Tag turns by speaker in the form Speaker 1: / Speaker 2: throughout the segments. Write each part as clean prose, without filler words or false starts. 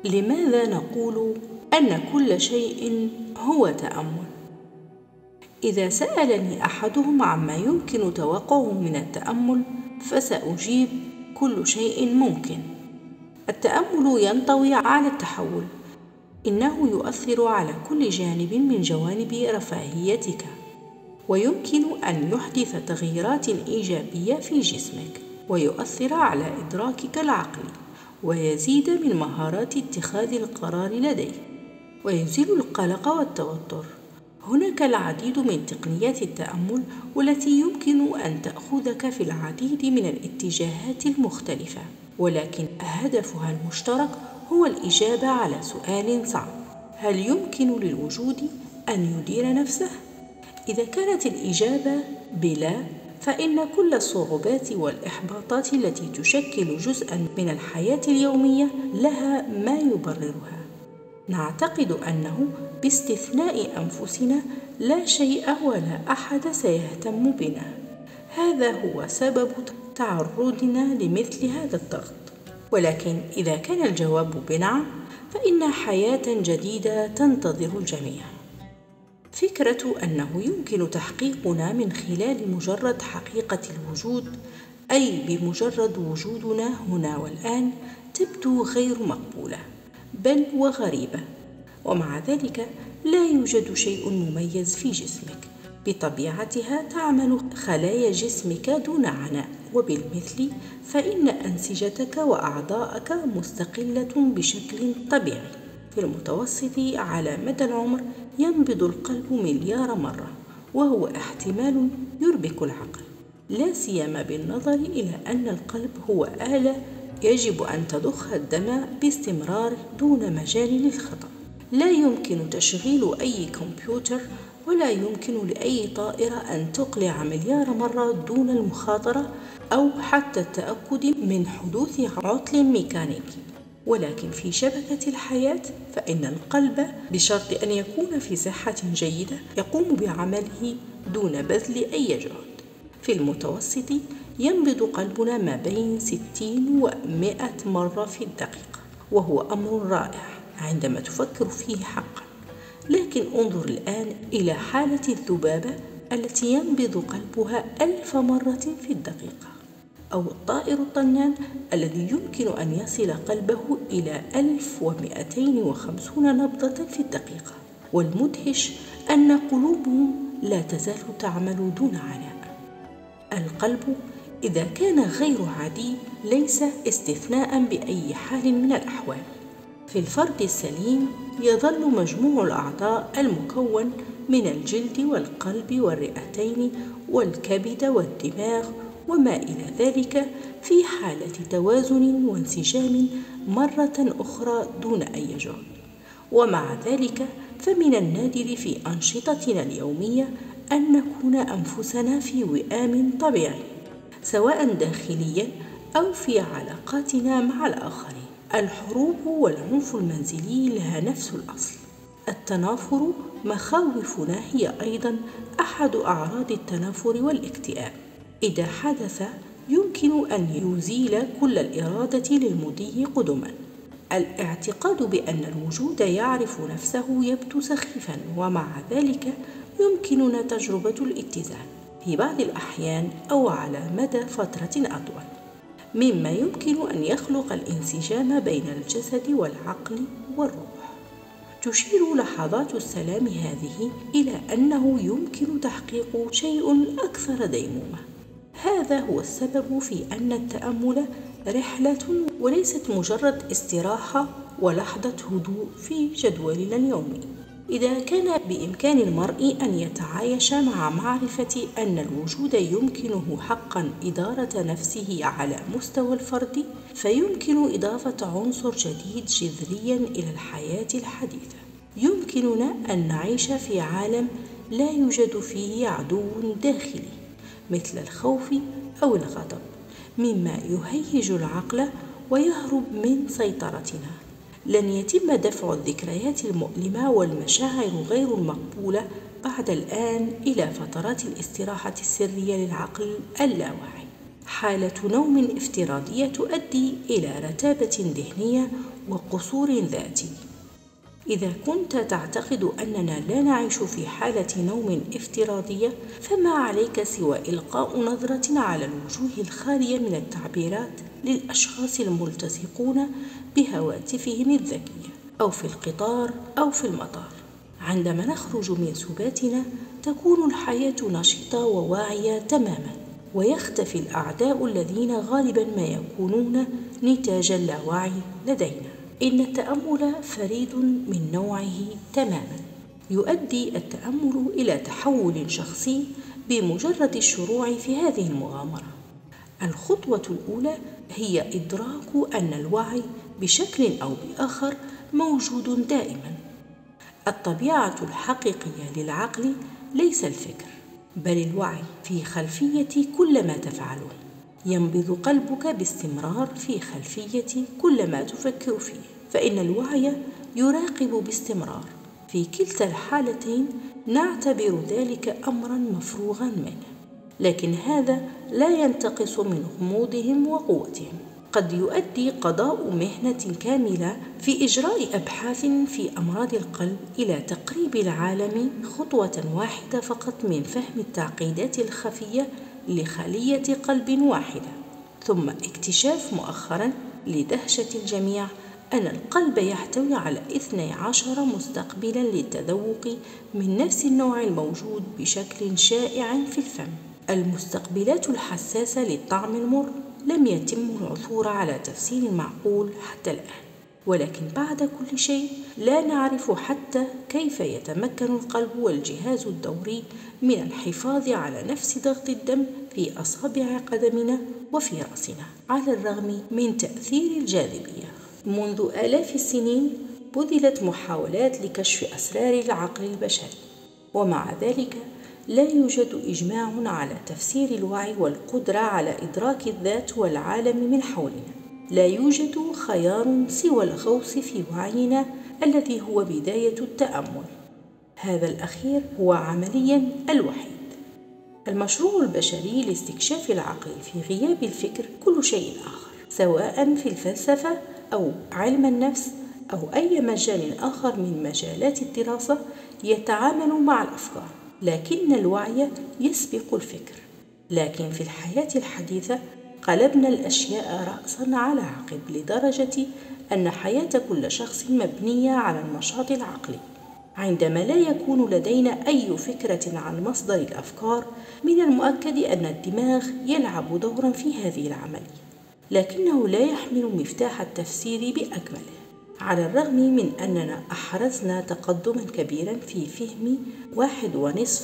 Speaker 1: لماذا نقول أن كل شيء هو تأمل؟ إذا سألني أحدهم عما يمكن توقعه من التأمل فسأجيب: كل شيء ممكن. التأمل ينطوي على التحول، إنه يؤثر على كل جانب من جوانب رفاهيتك، ويمكن أن يحدث تغييرات إيجابية في جسمك، ويؤثر على إدراكك العقلي، ويزيد من مهارات اتخاذ القرار لديك، ويزيل القلق والتوتر. هناك العديد من تقنيات التأمل والتي يمكن أن تأخذك في العديد من الاتجاهات المختلفة، ولكن هدفها المشترك هو الإجابة على سؤال صعب: هل يمكن للوجود أن يدير نفسه؟ إذا كانت الإجابة بلا، فإن كل الصعوبات والإحباطات التي تشكل جزءاً من الحياة اليومية لها ما يبررها. نعتقد أنه باستثناء أنفسنا لا شيء ولا أحد سيهتم بنا. هذا هو سبب تعرضنا لمثل هذا الضغط. ولكن إذا كان الجواب بنعم، فإن حياة جديدة تنتظر الجميع. فكرة أنه يمكن تحقيقنا من خلال مجرد حقيقة الوجود، أي بمجرد وجودنا هنا والآن، تبدو غير مقبولة بل وغريبة. ومع ذلك لا يوجد شيء مميز في جسمك. بطبيعتها تعمل خلايا جسمك دون عناء، وبالمثل فإن أنسجتك وأعضاءك مستقلة بشكل طبيعي. في المتوسط على مدى العمر ينبض القلب مليار مرة، وهو احتمال يربك العقل، لا سيما بالنظر إلى أن القلب هو آلة يجب أن تضخ الدم باستمرار دون مجال للخطأ. لا يمكن تشغيل أي كمبيوتر، ولا يمكن لأي طائرة أن تقلع مليار مرة دون المخاطرة أو حتى التأكد من حدوث عطل ميكانيكي. ولكن في شبكة الحياة فإن القلب، بشرط أن يكون في صحة جيدة، يقوم بعمله دون بذل أي جهد. في المتوسط ينبض قلبنا ما بين 60 و100 مرة في الدقيقة، وهو أمر رائع عندما تفكر فيه حقا. لكن انظر الآن إلى حالة الذبابة التي ينبض قلبها 1000 مرة في الدقيقة، أو الطائر الطنان الذي يمكن أن يصل قلبه إلى 1250 نبضة في الدقيقة. والمدهش أن قلوبهم لا تزال تعمل دون عناء. القلب إذا كان غير عادي ليس استثناء بأي حال من الأحوال. في الفرد السليم يظل مجموع الأعضاء المكون من الجلد والقلب والرئتين والكبد والدماغ وما إلى ذلك في حالة توازن وانسجام مرة أخرى دون أي جهد. ومع ذلك فمن النادر في أنشطتنا اليومية أن نكون أنفسنا في وئام طبيعي، سواء داخليا أو في علاقاتنا مع الآخرين. الحروب والعنف المنزلي لها نفس الأصل. التنافر مخاوفنا هي أيضا أحد أعراض التنافر والاكتئاب. إذا حدث يمكن أن يزيل كل الإرادة للمضي قدما. الاعتقاد بأن الوجود يعرف نفسه يبدو سخيفا، ومع ذلك يمكننا تجربة الاتزان في بعض الأحيان أو على مدى فترة أطول، مما يمكن أن يخلق الانسجام بين الجسد والعقل والروح. تشير لحظات السلام هذه إلى أنه يمكن تحقيق شيء أكثر ديمومة. هذا هو السبب في أن التأمل رحلة وليست مجرد استراحة ولحظة هدوء في جدولنا اليومي. إذا كان بإمكان المرء أن يتعايش مع معرفة أن الوجود يمكنه حقا إدارة نفسه على مستوى الفرد، فيمكن إضافة عنصر جديد جذريا إلى الحياة الحديثة. يمكننا أن نعيش في عالم لا يوجد فيه عدو داخلي مثل الخوف أو الغضب، مما يهيج العقل ويهرب من سيطرتنا. لن يتم دفع الذكريات المؤلمة والمشاعر غير المقبولة بعد الآن إلى فترات الاستراحة السرية للعقل اللاواعي. حالة نوم افتراضية تؤدي إلى رتابة ذهنية وقصور ذاتي. إذا كنت تعتقد أننا لا نعيش في حالة نوم افتراضية، فما عليك سوى إلقاء نظرة على الوجوه الخالية من التعبيرات للأشخاص الملتصقون بهواتفهم الذكية، أو في القطار أو في المطار. عندما نخرج من سباتنا تكون الحياة نشطة وواعية تماما، ويختفي الأعداء الذين غالبا ما يكونون نتاج اللاوعي لدينا. إن التأمل فريد من نوعه تماما. يؤدي التأمل إلى تحول شخصي بمجرد الشروع في هذه المغامرة. الخطوة الأولى هي إدراك أن الوعي بشكل أو بآخر موجود دائما. الطبيعة الحقيقية للعقل ليس الفكر، بل الوعي في خلفية كل ما تفعله. ينبض قلبك باستمرار في خلفية كل ما تفكر فيه، فإن الوعي يراقب باستمرار. في كلتا الحالتين نعتبر ذلك أمرا مفروغا منه، لكن هذا لا ينتقص من غموضهم وقوتهم. قد يؤدي قضاء مهنة كاملة في إجراء أبحاث في أمراض القلب إلى تقريب العالم خطوة واحدة فقط من فهم التعقيدات الخفية لخلية قلب واحدة، ثم اكتشاف مؤخرا لدهشة الجميع أن القلب يحتوي على 12 مستقبلا للتذوق من نفس النوع الموجود بشكل شائع في الفم. المستقبلات الحساسة للطعم المر لم يتم العثور على تفسير معقول حتى الآن، ولكن بعد كل شيء لا نعرف حتى كيف يتمكن القلب والجهاز الدوري من الحفاظ على نفس ضغط الدم في أصابع قدمنا وفي رأسنا على الرغم من تأثير الجاذبية. منذ آلاف السنين بذلت محاولات لكشف أسرار العقل البشري، ومع ذلك لا يوجد إجماع على تفسير الوعي والقدرة على إدراك الذات والعالم من حولنا. لا يوجد خيار سوى الغوص في وعينا الذي هو بداية التأمل. هذا الأخير هو عمليا الوحيد. المشروع البشري لاستكشاف العقل في غياب الفكر كل شيء آخر، سواء في الفلسفة أو علم النفس أو أي مجال آخر من مجالات الدراسة يتعامل مع الأفكار، لكن الوعي يسبق الفكر. لكن في الحياة الحديثة قلبنا الأشياء رأسا على عقب لدرجة أن حياة كل شخص مبنية على النشاط العقلي. عندما لا يكون لدينا أي فكرة عن مصدر الأفكار، من المؤكد أن الدماغ يلعب دورا في هذه العملية، لكنه لا يحمل مفتاح التفسير بأكمله. على الرغم من أننا أحرزنا تقدما كبيرا في فهم 1.5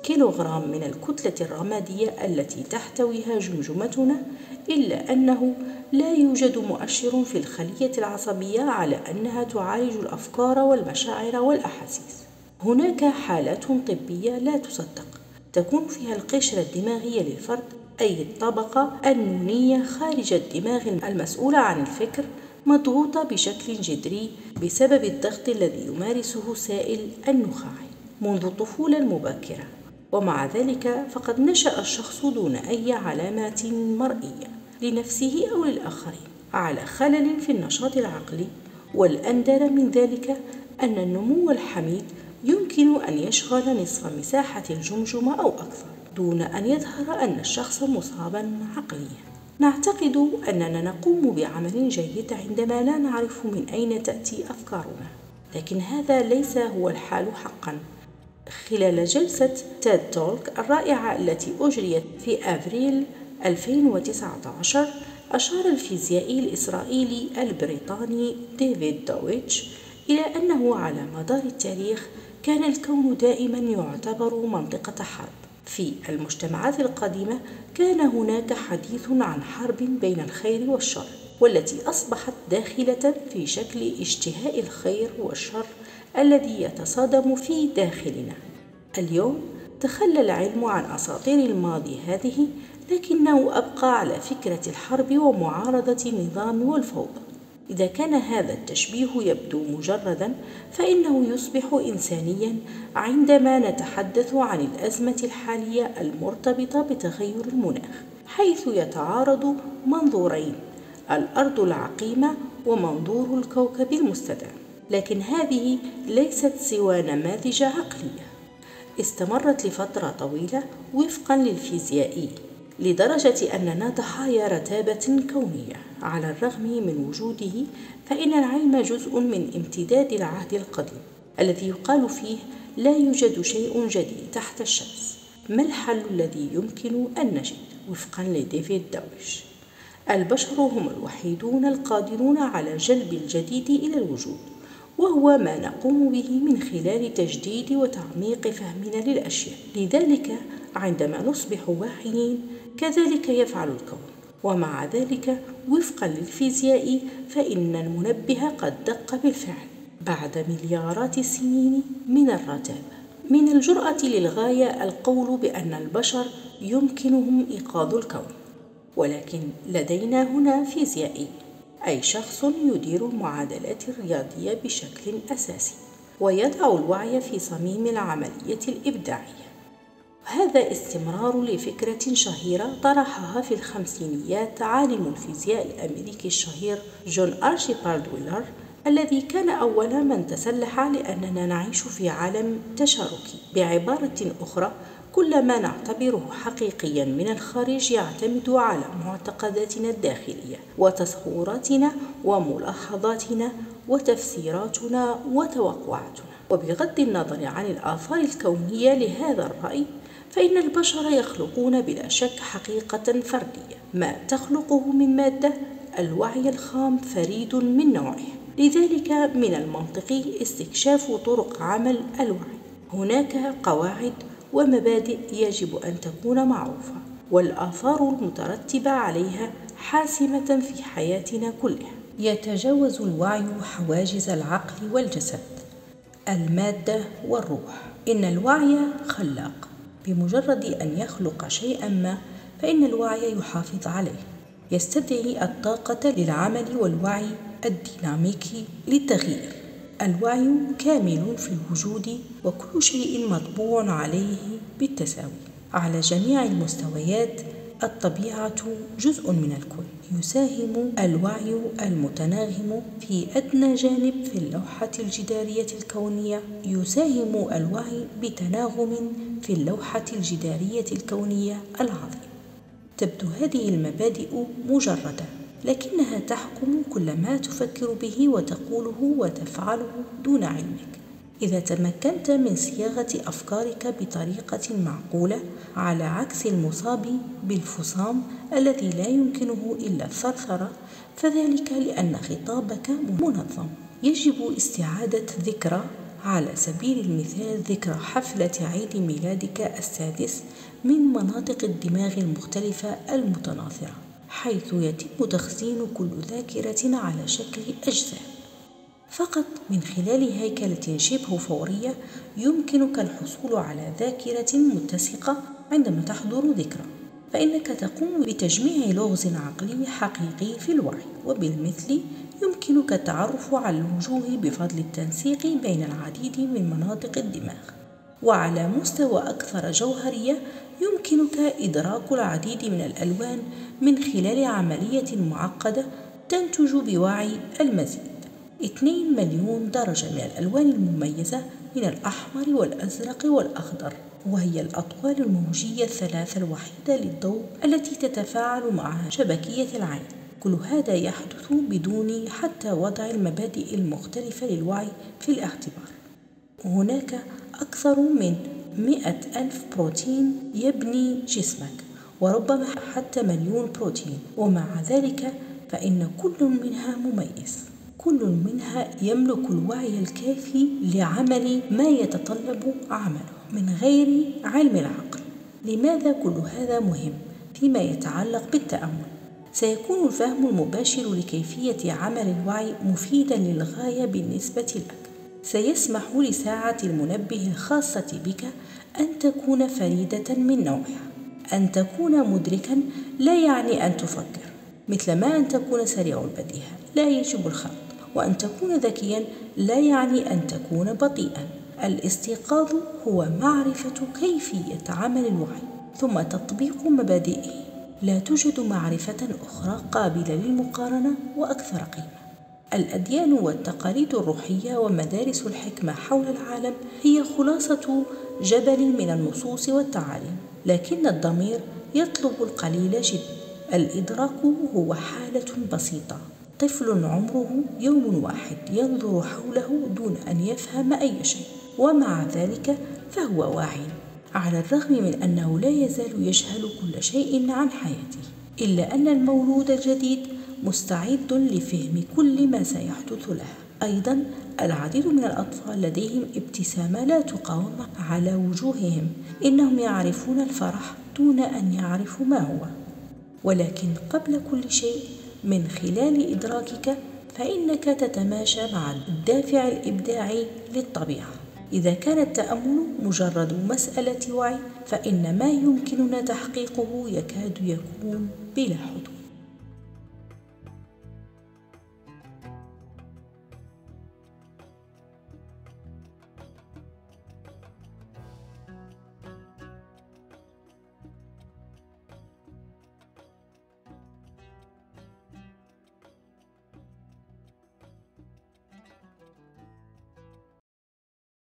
Speaker 1: كيلوغرام من الكتلة الرمادية التي تحتويها جمجمتنا، إلا أنه لا يوجد مؤشر في الخلية العصبية على أنها تعالج الأفكار والمشاعر والأحاسيس. هناك حالات طبية لا تصدق تكون فيها القشرة الدماغية للفرد، أي الطبقة النونية خارج الدماغ المسؤولة عن الفكر، مضغوطة بشكل جذري بسبب الضغط الذي يمارسه سائل النخاع منذ الطفولة المبكرة. ومع ذلك فقد نشأ الشخص دون أي علامات مرئية لنفسه أو للآخرين على خلل في النشاط العقلي. والأندر من ذلك أن النمو الحميد يمكن أن يشغل نصف مساحة الجمجمة أو أكثر دون أن يظهر أن الشخص مصابا عقليا. نعتقد أننا نقوم بعمل جيد عندما لا نعرف من أين تأتي أفكارنا، لكن هذا ليس هو الحال حقا. خلال جلسة تيد تولك الرائعة التي أجريت في أبريل 2019، أشار الفيزيائي الإسرائيلي البريطاني ديفيد دويتش إلى أنه على مدار التاريخ كان الكون دائما يعتبر منطقة حرب. في المجتمعات القديمة كان هناك حديث عن حرب بين الخير والشر، والتي أصبحت داخلة في شكل اشتهاء الخير والشر الذي يتصادم في داخلنا. اليوم تخلى العلم عن أساطير الماضي هذه، لكنه أبقى على فكرة الحرب ومعارضة النظام والفوضى. إذا كان هذا التشبيه يبدو مجردا، فإنه يصبح إنسانيا عندما نتحدث عن الأزمة الحالية المرتبطة بتغير المناخ. حيث يتعارض منظورين: الأرض العقيمة ومنظور الكوكب المستدام. لكن هذه ليست سوى نماذج عقلية استمرت لفترة طويلة وفقا للفيزيائي، لدرجة أننا ضحايا رتابة كونية. على الرغم من وجوده، فإن العلم جزء من امتداد العهد القديم الذي يقال فيه لا يوجد شيء جديد تحت الشمس. ما الحل الذي يمكن أن نجد؟ وفقا لديفيد دويش، البشر هم الوحيدون القادرون على جلب الجديد إلى الوجود، وهو ما نقوم به من خلال تجديد وتعميق فهمنا للأشياء. لذلك عندما نصبح واعيين كذلك يفعل الكون. ومع ذلك وفقا للفيزياء فإن المنبه قد دق بالفعل بعد مليارات السنين من الرتابة. من الجرأة للغاية القول بأن البشر يمكنهم إيقاظ الكون، ولكن لدينا هنا فيزيائي، أي شخص يدير المعادلات الرياضية بشكل أساسي ويضع الوعي في صميم العملية الإبداعية. هذا استمرار لفكرة شهيرة طرحها في الخمسينيات عالم الفيزياء الأمريكي الشهير جون أرشيبالد ويلر، الذي كان أول من تسلح لأننا نعيش في عالم تشاركي. بعبارة أخرى، كل ما نعتبره حقيقيا من الخارج يعتمد على معتقداتنا الداخلية وتصوراتنا وملاحظاتنا وتفسيراتنا وتوقعاتنا. وبغض النظر عن الآثار الكونية لهذا الرأي، فإن البشر يخلقون بلا شك حقيقة فردية، ما تخلقه من مادة. الوعي الخام فريد من نوعه، لذلك من المنطقي استكشاف طرق عمل الوعي. هناك قواعد ومبادئ يجب أن تكون معروفة، والآثار المترتبة عليها حاسمة في حياتنا كلها. يتجاوز الوعي حواجز العقل والجسد، المادة والروح. إن الوعي خلاق، بمجرد أن يخلق شيئا ما فإن الوعي يحافظ عليه. يستدعي الطاقة للعمل والوعي الديناميكي للتغيير. الوعي كامل في الوجود، وكل شيء مطبوع عليه بالتساوي على جميع المستويات. الطبيعة جزء من الكون. يساهم الوعي المتناغم في أدنى جانب في اللوحة الجدارية الكونية. يساهم الوعي بتناغم في اللوحة الجدارية الكونية العظيمة. تبدو هذه المبادئ مجردة، لكنها تحكم كل ما تفكر به وتقوله وتفعله دون علمك. إذا تمكنت من صياغة أفكارك بطريقة معقولة، على عكس المصاب بالفصام الذي لا يمكنه إلا الثرثرة، فذلك لأن خطابك منظم. يجب استعادة ذكرى، على سبيل المثال ذكرى حفلة عيد ميلادك السادس، من مناطق الدماغ المختلفة المتناثرة، حيث يتم تخزين كل ذاكرة على شكل أجزاء. فقط من خلال هيكلة شبه فورية يمكنك الحصول على ذاكرة متسقة عندما تحضر ذكرى، فإنك تقوم بتجميع لغز عقلي حقيقي في الوعي. وبالمثل يمكنك التعرف على الوجوه بفضل التنسيق بين العديد من مناطق الدماغ. وعلى مستوى أكثر جوهرية، يمكنك إدراك العديد من الألوان من خلال عملية معقدة تنتج بوعي المزيد 2 مليون درجة من الألوان المميزة من الأحمر والأزرق والأخضر، وهي الأطوال الموجية الثلاثة الوحيدة للضوء التي تتفاعل مع شبكية العين. كل هذا يحدث بدون حتى وضع المبادئ المختلفة للوعي في الاعتبار. هناك أكثر من 100,000 بروتين يبني جسمك، وربما حتى 1,000,000 بروتين، ومع ذلك فإن كل منها مميز. كل منها يملك الوعي الكافي لعمل ما يتطلب عمله من غير علم العقل. لماذا كل هذا مهم فيما يتعلق بالتأمل؟ سيكون الفهم المباشر لكيفية عمل الوعي مفيدا للغاية بالنسبة لك. سيسمح لساعة المنبه الخاصة بك أن تكون فريدة من نوعها. أن تكون مدركا لا يعني أن تفكر، مثلما أن تكون سريع البديهة لا يجب الخلط، وأن تكون ذكيا لا يعني أن تكون بطيئا. الاستيقاظ هو معرفة كيفية عمل الوعي ثم تطبيق مبادئه لا توجد معرفة أخرى قابلة للمقارنة وأكثر قيمة. الأديان والتقاليد الروحية ومدارس الحكمة حول العالم هي خلاصة جبل من النصوص والتعاليم، لكن الضمير يطلب القليل جدا. الإدراك هو حالة بسيطة، طفل عمره يوم واحد ينظر حوله دون أن يفهم أي شيء، ومع ذلك فهو واعٍ، على الرغم من أنه لا يزال يجهل كل شيء عن حياته، إلا أن المولود الجديد مستعد لفهم كل ما سيحدث له. أيضا العديد من الأطفال لديهم ابتسامة لا تقاوم على وجوههم، إنهم يعرفون الفرح دون أن يعرفوا ما هو. ولكن قبل كل شيء، من خلال إدراكك فإنك تتماشى مع الدافع الإبداعي للطبيعة. إذا كان التأمل مجرد مسألة وعي، فإن ما يمكننا تحقيقه يكاد يكون بلا حدود.